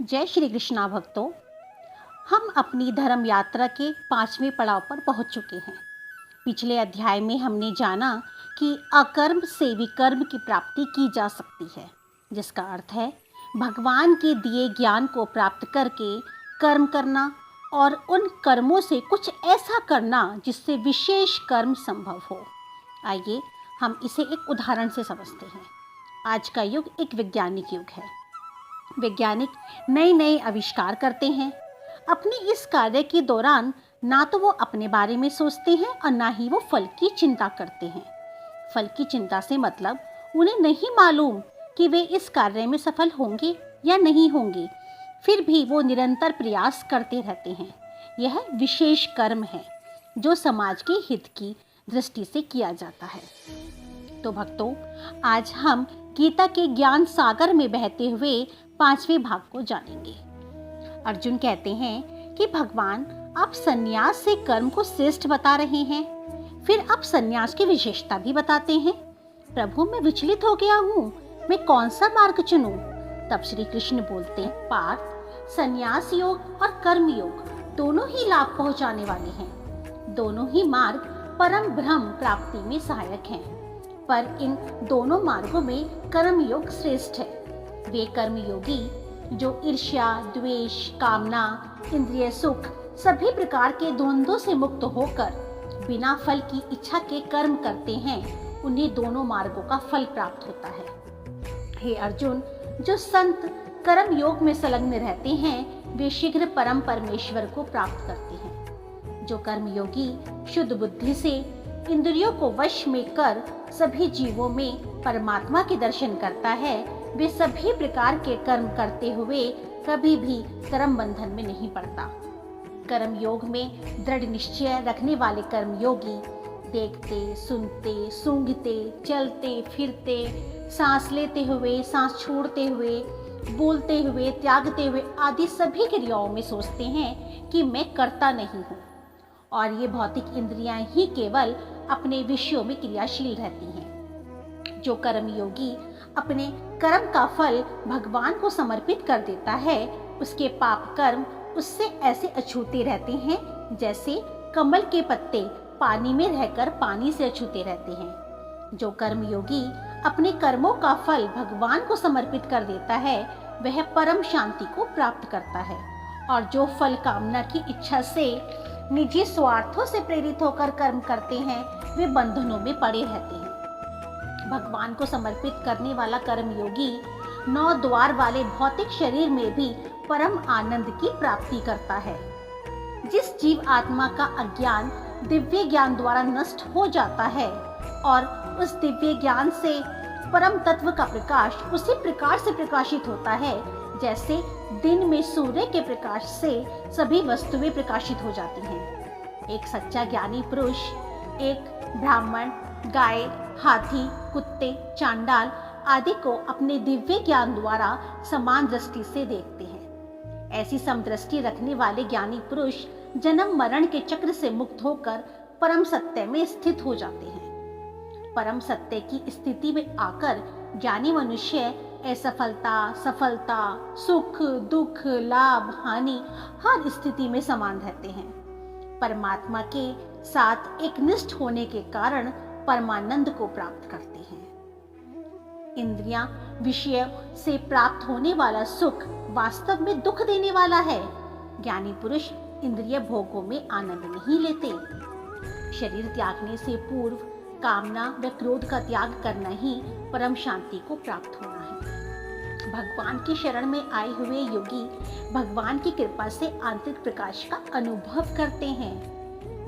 जय श्री कृष्णा भक्तों। हम अपनी धर्म यात्रा के 5वें पड़ाव पर पहुंच चुके हैं। पिछले अध्याय में हमने जाना कि अकर्म से विकर्म की प्राप्ति की जा सकती है, जिसका अर्थ है भगवान के दिए ज्ञान को प्राप्त करके कर्म करना और उन कर्मों से कुछ ऐसा करना जिससे विशेष कर्म संभव हो। आइए हम इसे एक उदाहरण से समझते हैं। आज का युग एक वैज्ञानिक युग है। वैज्ञानिक नए नए आविष्कार करते हैं। अपने इस कार्य के दौरान ना तो वो अपने बारे में सोचते हैं और ना ही वो फल की चिंता करते हैं। फल की चिंता से मतलब उन्हें नहीं मालूम कि वे इस कार्य में सफल होंगे या नहीं होंगे, फिर भी वो निरंतर प्रयास करते रहते हैं। यह विशेष कर्म है जो समाज के हित की दृष्टि से किया जाता है। तो भक्तों, आज हम गीता के ज्ञान सागर में बहते हुए 5वें भाग को जानेंगे। अर्जुन कहते हैं कि भगवान, आप सन्यास से कर्म को श्रेष्ठ बता रहे हैं, फिर आप सन्यास की विशेषता भी बताते हैं। प्रभु, मैं विचलित हो गया हूँ, मैं कौन सा मार्ग चुनूं? तब श्री कृष्ण बोलते हैं, पार्थ, सन्यास योग और कर्म योग दोनों ही लाभ पहुंचाने वाले हैं। दोनों ही मार्ग परम ब्रह्म प्राप्ति में सहायक हैं, पर इन दोनों मार्गों में कर्म योग श्रेष्ठ है। वे कर्म योगी जो ईर्ष्या, द्वेष, कामना, इंद्रिय सुख सभी प्रकार के द्वंद्वों से मुक्त होकर बिना फल की इच्छा के कर्म करते हैं, उन्हें दोनों मार्गों का फल प्राप्त होता है। हे अर्जुन, जो संत कर्म योग में संलग्न रहते हैं वे शीघ्र परम परमेश्वर को प्राप्त करते हैं। जो कर्म योगी शुद्ध बुद्धि से इंद्रियों को वश में कर सभी जीवों में परमात्मा के दर्शन करता है, वे सभी प्रकार के कर्म करते हुए कभी भी कर्म बंधन में नहीं पड़ता। कर्म योग में दृढ़ निश्चय रखने वाले कर्म योगी देखते, सुनते, सूंघते, चलते फिरते, सांस लेते हुए, सांस छोड़ते हुए, बोलते हुए, त्यागते हुए आदि सभी क्रियाओं में सोचते हैं कि मैं करता नहीं हूँ, और ये भौतिक इंद्रियां ही केवल अपने विषयों में क्रियाशील रहती हैं। जो कर्म योगी अपने कर्म का फल भगवान को समर्पित कर देता है, उसके पाप कर्म उससे ऐसे अछूते रहते हैं जैसे कमल के पत्ते पानी में रहकर पानी से अछूते रहते हैं। जो कर्म योगी अपने कर्मों का फल भगवान को समर्पित कर देता है, वह परम शांति को प्राप्त करता है। और जो फल कामना की इच्छा से निजी स्वार्थों से प्रेरित होकर कर्म करते हैं, वे बंधनों में पड़े रहते हैं। भगवान को समर्पित करने वाला कर्म योगी 9 द्वार वाले भौतिक शरीर में भी परम आनंद की प्राप्ति करता है। जिस जीव आत्मा का अज्ञान दिव्य ज्ञान द्वारा नष्ट हो जाता है और उस दिव्य ज्ञान से परम तत्व का प्रकाश उसी प्रकार से प्रकाशित होता है जैसे दिन में सूर्य के प्रकाश से सभी वस्तुएं प्रकाशित हो जाती हैं। एक सच्चा ज्ञानी पुरुष एक ब्राह्मण, गाय, हाथी, कुत्ते, चांडाल आदि को अपने दिव्य ज्ञान द्वारा समान दृष्टि से देखते हैं। ऐसी समदृष्टि रखने वाले ज्ञानी पुरुष जन्म मरण के चक्र से मुक्त होकर परम सत्य में स्थित हो जाते हैं। परम सत्य की स्थिति में आकर ज्ञानी मनुष्य असफलता, सफलता, सुख, दुख, लाभ, हानि हर स्थिति में समान रहते हैं। परमात्मा के साथ एक निष्ठ होने के कारण परमानंद को प्राप्त करते हैं। इंद्रियां विषय से प्राप्त होने वाला सुख वास्तव में दुख देने वाला है। ज्ञानी पुरुष इंद्रिय भोगों में आनंद नहीं लेते। शरीर त्यागने से पूर्व कामना व क्रोध का त्याग करना ही परम शांति को प्राप्त होना है। भगवान की शरण में आए हुए योगी भगवान की कृपा से आंतरिक प्रकाश का अनुभव करते हैं।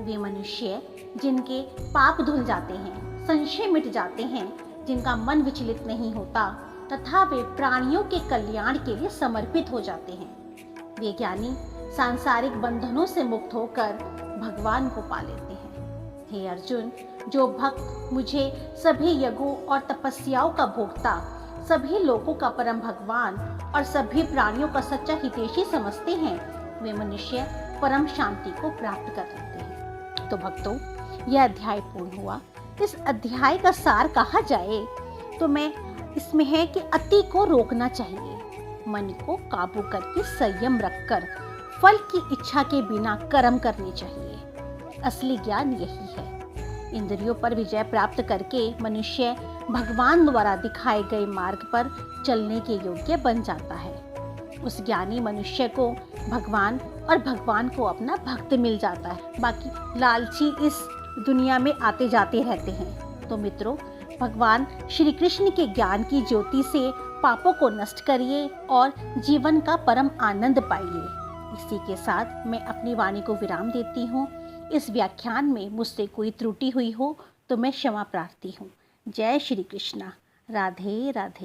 वे मनुष्य जिनके पाप धुल जाते हैं, संशय मिट जाते हैं, जिनका मन विचलित नहीं होता तथा वे प्राणियों के कल्याण के लिए समर्पित हो जाते हैं। वे ज्ञानी सांसारिक बंधनों से मुक्त होकर भगवान को पा लेते हैं। हे अर्जुन, जो भक्त मुझे सभी यज्ञों और तपस्याओं का भोक्ता, सभी लोगों का परम भगवान और सभी प्राणियों का सच्चा हितैषी समझते हैं, वे मनुष्य परम शांति को प्राप्त कर लेते हैं। तो भक्तों, यह अध्याय पूर्ण हुआ। इस अध्याय का सार कहा जाए तो मैं इसमें है कि अति को रोकना चाहिए। मन को काबू करके संयम रखकर फल की इच्छा के बिना कर्म करने चाहिए। असली ज्ञान यही है। इंद्रियों पर विजय प्राप्त करके मनुष्य भगवान द्वारा दिखाए गए मार्ग पर चलने के योग्य बन जाता है। उस ज्ञानी मनुष्य को भगवान और भगवान को अपना भक्त मिल जाता है। बाकी लालची इस दुनिया में आते जाते रहते हैं। तो मित्रों, भगवान श्री कृष्ण के ज्ञान की ज्योति से पापों को नष्ट करिए और जीवन का परम आनंद पाइए। इसी के साथ मैं अपनी वाणी को विराम देती हूँ। इस व्याख्यान में मुझसे कोई त्रुटि हुई हो तो मैं क्षमा प्रार्थी हूँ। जय श्री कृष्णा। राधे राधे।